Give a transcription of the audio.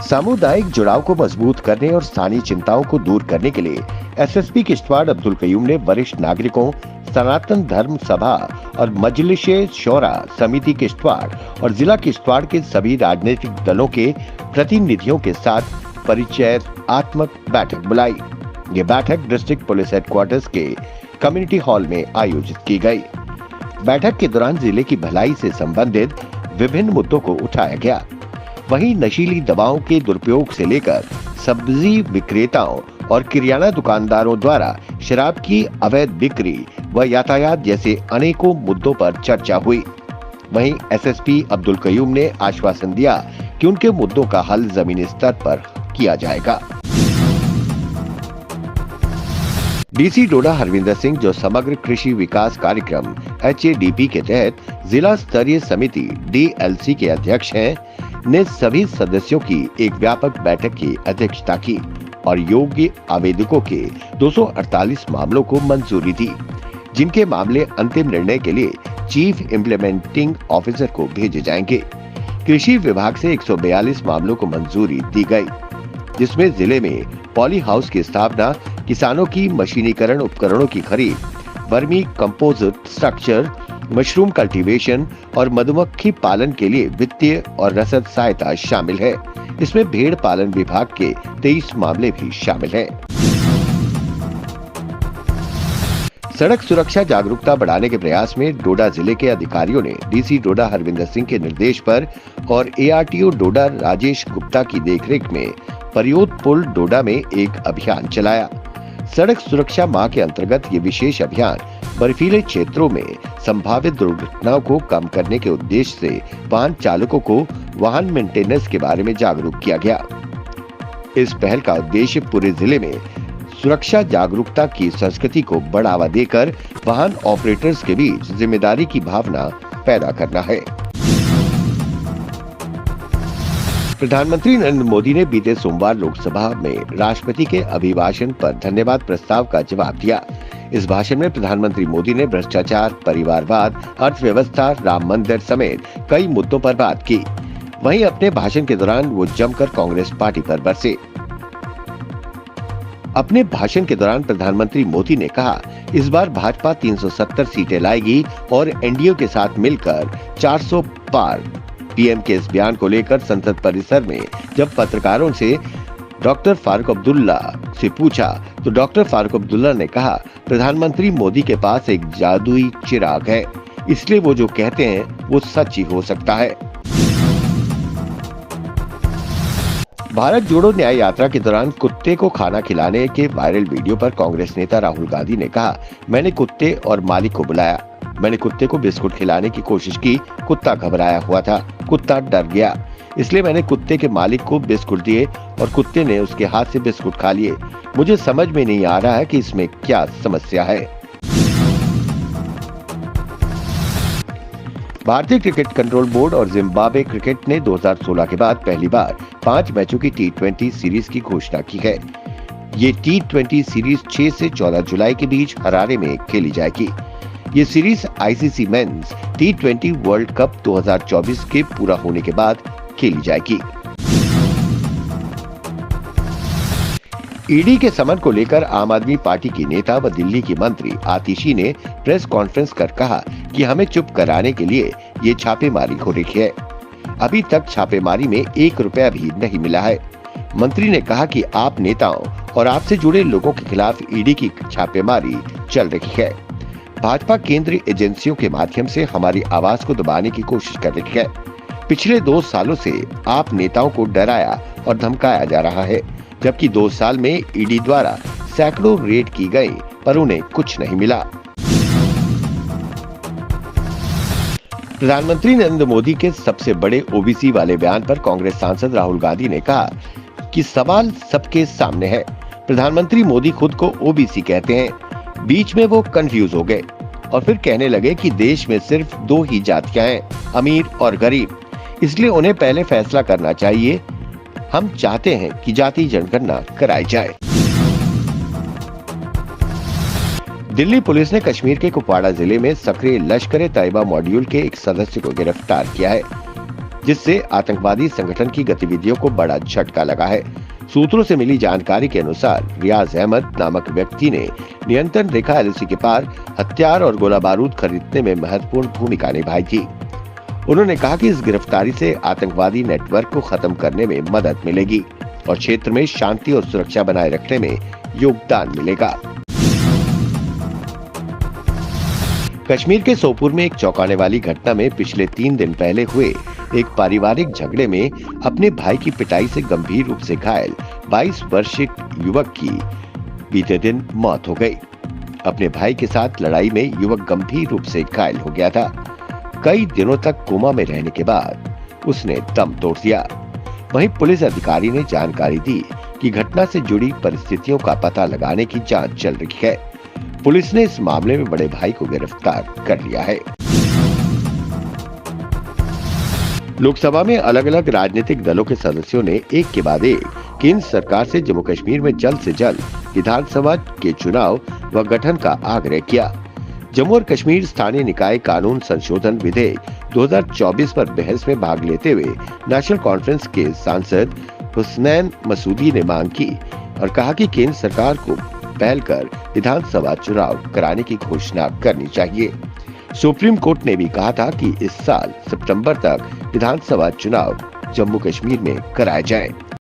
सामुदायिक जुड़ाव को मजबूत करने और स्थानीय चिंताओं को दूर करने के लिए एसएसपी किश्तवाड़ अब्दुल कयूम ने वरिष्ठ नागरिकों, सनातन धर्म सभा और मजलिस-ए शौरा समिति किश्तवाड़ और जिला किश्तवाड़ के सभी राजनीतिक दलों के प्रतिनिधियों के साथ परिचयात्मक बैठक बुलाई। ये बैठक डिस्ट्रिक्ट पुलिस हेडक्वार्टर्स के कम्युनिटी हॉल में आयोजित की गई। बैठक के दौरान जिले की भलाई से संबंधित विभिन्न मुद्दों को उठाया गया। वहीं नशीली दवाओं के दुरुपयोग से लेकर सब्जी विक्रेताओं और किराना दुकानदारों द्वारा शराब की अवैध बिक्री व यातायात जैसे अनेकों मुद्दों पर चर्चा हुई। वहीं एसएसपी अब्दुल कयूम ने आश्वासन दिया कि उनके मुद्दों का हल जमीनी स्तर पर किया जाएगा। डीसी डोडा हरविंदर सिंह, जो समग्र कृषि विकास कार्यक्रम HADP के तहत जिला स्तरीय समिति DLC के अध्यक्ष हैं, ने सभी सदस्यों की एक व्यापक बैठक की अध्यक्षता की और योग्य आवेदकों के 248 मामलों को मंजूरी दी, जिनके मामले अंतिम निर्णय के लिए चीफ इम्प्लीमेंटिंग ऑफिसर को भेजे जाएंगे। कृषि विभाग से 142 मामलों को मंजूरी दी गई, जिसमें जिले में पॉली हाउस की स्थापना, किसानों की मशीनीकरण उपकरणों की खरीद, vermi composite structure, mushroom cultivation और मधुमक्खी पालन के लिए वित्तीय और रसद सहायता शामिल है। इसमें भेड़ पालन विभाग के 23 मामले भी शामिल हैं। सड़क सुरक्षा जागरूकता बढ़ाने के प्रयास में डोडा जिले के अधिकारियों ने डीसी डोडा हरविंदर सिंह के निर्देश पर और ARTO डोडा राजेश गुप्ता की देखरेख में परियोत पुल डोडा में एक अभियान चलाया। सड़क सुरक्षा माह के अंतर्गत ये विशेष अभियान बर्फीले क्षेत्रों में संभावित दुर्घटनाओं को कम करने के उद्देश्य से वाहन चालकों को वाहन मेंटेनेंस के बारे में जागरूक किया गया। इस पहल का उद्देश्य पूरे जिले में सुरक्षा जागरूकता की संस्कृति को बढ़ावा देकर वाहन ऑपरेटर्स के बीच जिम्मेदारी की भावना पैदा करना है। प्रधानमंत्री नरेंद्र मोदी ने बीते सोमवार लोकसभा में राष्ट्रपति के अभिभाषण पर धन्यवाद प्रस्ताव का जवाब दिया। इस भाषण में प्रधानमंत्री मोदी ने भ्रष्टाचार, परिवारवाद, अर्थव्यवस्था, राम मंदिर समेत कई मुद्दों पर बात की। वहीं अपने भाषण के दौरान वो जमकर कांग्रेस पार्टी पर बरसे। अपने भाषण के दौरान प्रधानमंत्री मोदी ने कहा, इस बार भाजपा 370 सीटें लाएगी और एनडीए के साथ मिलकर 400 पार। पीएम के इस बयान को लेकर संसद परिसर में जब पत्रकारों से डॉक्टर फारूक अब्दुल्ला से पूछा तो डॉक्टर फारूक अब्दुल्ला ने कहा, प्रधानमंत्री मोदी के पास एक जादुई चिराग है, इसलिए वो जो कहते हैं वो सच ही हो सकता है। भारत जोड़ो न्याय यात्रा के दौरान कुत्ते को खाना खिलाने के वायरल वीडियो पर कांग्रेस नेता राहुल गांधी ने कहा, मैंने कुत्ते और मालिक को बुलाया, मैंने कुत्ते को बिस्कुट खिलाने की कोशिश की, कुत्ता घबराया हुआ था, कुत्ता डर गया, इसलिए मैंने कुत्ते के मालिक को बिस्कुट दिए और कुत्ते ने उसके हाथ से बिस्कुट खा लिए। मुझे समझ में नहीं आ रहा है कि इसमें क्या समस्या है। भारतीय क्रिकेट कंट्रोल बोर्ड और जिम्बाब्वे क्रिकेट ने 2016 के बाद पहली बार 5 मैचों की T20 सीरीज की घोषणा की है। ये T20 सीरीज 6 से 14 जुलाई के बीच हरारे में खेली जाएगी। ये series ICC men's T20 world cup 2024 के पूरा होने के बाद खेली जाएगी। ईडी के समन को लेकर आम आदमी पार्टी की नेता व दिल्ली की मंत्री आतिशी ने प्रेस कॉन्फ्रेंस कर कहा कि हमें चुप कराने के लिए ये छापेमारी हो रही है। अभी तक छापेमारी में 1 रुपया भी नहीं मिला है। मंत्री ने कहा कि आप नेताओं और आपसे जुड़े लोगों के खिलाफ ईडी की छापेमारी चल रही है। भाजपा केंद्रीय एजेंसियों के माध्यम से हमारी आवाज को दबाने की कोशिश कर रही है। पिछले 2 सालों से आप नेताओं को डराया और धमकाया जा रहा है, जबकि 2 साल में ईडी द्वारा सैकड़ों रेड की गई पर उन्हें कुछ नहीं मिला। प्रधानमंत्री नरेंद्र मोदी के सबसे बड़े ओबीसी वाले बयान पर कांग्रेस सांसद राहुल गांधी ने कहा कि सवाल सबके सामने है। प्रधानमंत्री मोदी खुद को ओबीसी कहते हैं। बीच में वो कंफ्यूज हो गए और फिर कहने लगे कि देश में सिर्फ 2 ही जातियां हैं, अमीर और गरीब, इसलिए उन्हें पहले फैसला करना चाहिए। हम चाहते हैं कि जाति जनगणना कराई जाए। दिल्ली पुलिस ने कश्मीर के कुपवाड़ा जिले में सक्रिय लश्कर-ए-तैयबा मॉड्यूल के एक सदस्य को गिरफ्तार किया है। जिससे आतंकवादी संगठन की गतिविधियों को बड़ा झटका लगा है। सूत्रों से मिली जानकारी के अनुसार रियाज अहमद नामक व्यक्ति ने नियंत्रण रेखा एलओसी के पार हथियार और गोला बारूद खरीदने में महत्वपूर्ण भूमिका निभाई थी। उन्होंने कहा कि इस गिरफ्तारी से आतंकवादी नेटवर्क को खत्म करने में मदद मिलेगी और क्षेत्र में शांति और सुरक्षा बनाए रखने में योगदान मिलेगा। कश्मीर के सोपुर में एक चौंकाने वाली घटना में पिछले 3 दिन पहले हुए एक पारिवारिक झगड़े में अपने भाई की पिटाई से गंभीर रूप से घायल 22 वर्षीय युवक की बीते दिन मौत हो गई। अपने भाई के साथ लड़ाई में युवक गंभीर रूप से घायल हो गया था। कई दिनों तक कोमा में रहने के बाद उसने दम तोड़ दिया। वहीं पुलिस अधिकारी ने जानकारी दी कि घटना से जुड़ी परिस्थितियों का पता लगाने की जांच चल रही है। पुलिस ने इस मामले में बड़े भाई को गिरफ्तार कर लिया है। लोकसभा में अलग अलग राजनीतिक दलों के सदस्यों ने एक के बाद एक केंद्र सरकार से जम्मू कश्मीर में जल्द से जल्द विधानसभा के चुनाव व गठन का आग्रह किया। जम्मू और कश्मीर स्थानीय निकाय कानून संशोधन विधेयक 2024 पर बहस में भाग लेते हुए नेशनल कॉन्फ्रेंस के सांसद हुसनैन मसूदी ने मांग की और कहा कि केंद्र सरकार को पहल कर विधानसभा चुनाव कराने की घोषणा करनी चाहिए। सुप्रीम कोर्ट ने भी कहा था कि इस साल सितंबर तक विधानसभा चुनाव जम्मू कश्मीर में कराए जाएं।